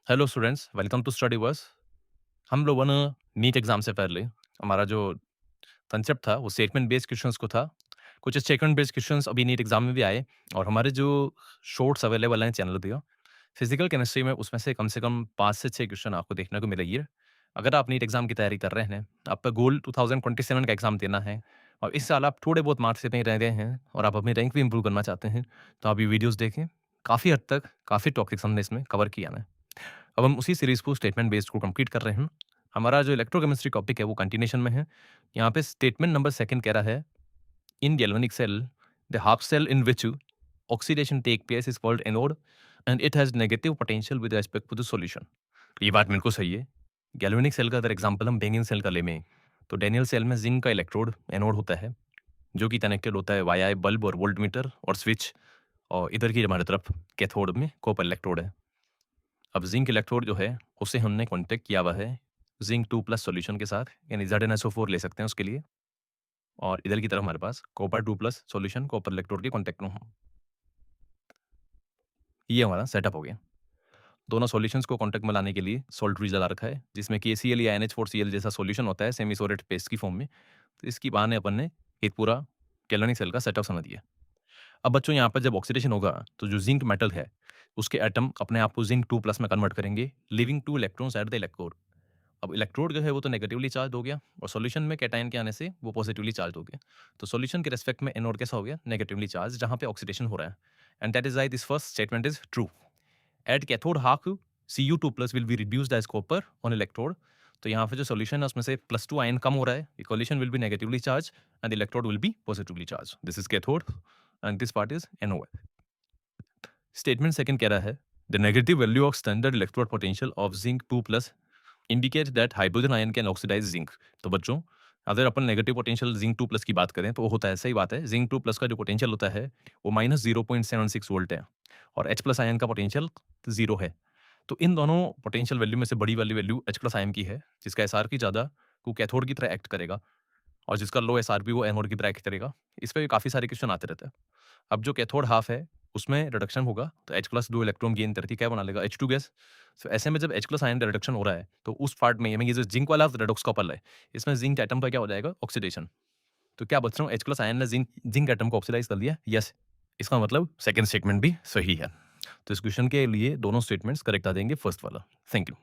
Hello students, welcome to study verse. हम लोगों ने नीट एग्जाम से पहले हमारा जो कंसेप्ट था वो स्टेटमेंट बेस्ड क्वेश्चंस को था। कुछ स्टेटमेंट बेस्ड क्वेश्चंस अभी नीट एग्जाम में भी आए और हमारे जो शॉर्ट्स अवेलेबल हैं चैनल पे फिजिकल केमिस्ट्री में उसमें से कम 5 से 6 क्वेश्चन आपको देखने को मिलेगी। अगर आप नीट एग्जाम की तैयारी कर रहे हैं, आपका गोल 2027 का एग्जाम देना है और इस साल आप थोड़े बहुत मार्क्स से कहीं रह गए हैं और आप अपनी रैंक भी इंप्रूव करना चाहते हैं, तो आप ये वीडियोस देखें। काफ़ी हद तक काफ़ी टॉपिक्स हमने इसमें कवर किया है। अब हम उसी सीरीज को स्टेटमेंट बेस्ड को कंप्लीट कर रहे हैं। हमारा जो इलेक्ट्रोकेमिस्ट्री टॉपिक है वो कंटिन्यूशन में है। यहाँ पे स्टेटमेंट नंबर सेकंड कह रहा है, in galvanic cell the half cell in which oxidation take place is called anode and it has negative potential with respect to the solution. ये बात बिल्कुल सही है। गैल्वेनिक सेल का अगर एग्जांपल हम बेंगिन सेल का ले में, तो डेनियल सेल में जिंक का इलेक्ट्रोड एनोड होता है जो कि कनेक्टेड होता है वाया बल्ब और वोल्टमीटर और स्विच, और इधर की हमारी तरफ कैथोड में कॉपर इलेक्ट्रोड है। अब जिंक इलेक्ट्रोड जो है उसे हमने कॉन्टेक्ट किया हुआ है जिंक 2+ सॉल्यूशन के साथ, यानी ZnSO4 ले सकते हैं उसके लिए। और इधर की तरफ हमारे पास कॉपर 2+ सॉल्यूशन कॉपर इलेक्ट्रोड के कॉन्टेक्ट में हूँ। ये हमारा सेटअप हो गया। दोनों सॉल्यूशंस को कॉन्टेक्ट में लाने के लिए सॉल्ट ब्रिज लगा रखा है जिसमें KCl या NH4Cl जैसा सॉल्यूशन होता है सेमी सोरेट पेस्ट की फॉर्म में। तो इसकी बहाने अपन ने एक पूरा गैल्वेनिक सेल का सेटअप समझ दिया। अब बच्चों यहाँ पर जब ऑक्सीडेशन होगा तो जो जिंक मेटल है उसके एटम अपने आप को जिंक 2+ में कन्वर्ट करेंगे, living 2 electrons at the electrode. अब इलेक्ट्रोड जो है वो तो नेगेटिवली चार्ज हो गया और सॉल्यूशन में कैटायन के आने से वो पॉजिटिवली चार्ज हो गया। तो सॉल्यूशन के रेस्पेक्ट में एनोड कैसा हो गया? नेगेटिवली चार्ज, जहां पे ऑक्सीडेशन हो रहा है। And that is why this first statement is true. At cathode half Cu2+ will be reduced as copper on electrode. तो यहाँ पे जो सॉल्यूशन है उसमें से +2 आयन कम हो रहा है, equation will be negatively charge and electrode will be positively charge. This is cathode and this part is anode. Statement second कह रहा है, the negative value of standard electrode potential of zinc 2+ indicate that hydrogen ion can oxidise zinc. तो बच्चों, अगर अपन negative potential zinc 2+ की बात करें तो वो होता है, सही बात है, जिंक 2+ का जो पोटेंशियल होता है वो -0.76 वोल्ट है और H+ आयन का पोटेंशियल 0 है। तो इन दोनों पोटेंशियल वैल्यू में से बड़ी वाली वैल्यू H+ आयन की है, जिसका SR ज़्यादा वो कैथोड की तरह एक्ट करेगा और जिसका लो SR वो एनोड की तरह एक्ट करेगा। इस पे भी काफ़ी सारे क्वेश्चन आते रहते हैं। अब जो कैथोड हाफ है उसमें रिडक्शन होगा तो H+ 2 इलेक्ट्रॉन गेन करके क्या बना लेगा? H2 gas. तो ऐसे में जब H+ आयन रिडक्शन हो रहा है तो उस पार्ट में ये जो जिंक वाला रेडॉक्स कपल है, इसमें जिंक एटम का क्या हो जाएगा? ऑक्सीडेशन। तो क्या बच रहा हूँ? H+ आयन ने जिंक जिंक एटम को ऑक्सीडाइज कर लिया। यस, इसका मतलब सेकंड स्टेटमेंट भी सही है। तो इस क्वेश्चन के लिए दोनों स्टेटमेंट्स करेक्ट आ जाएंगे, फर्स्ट वाला। Thank you.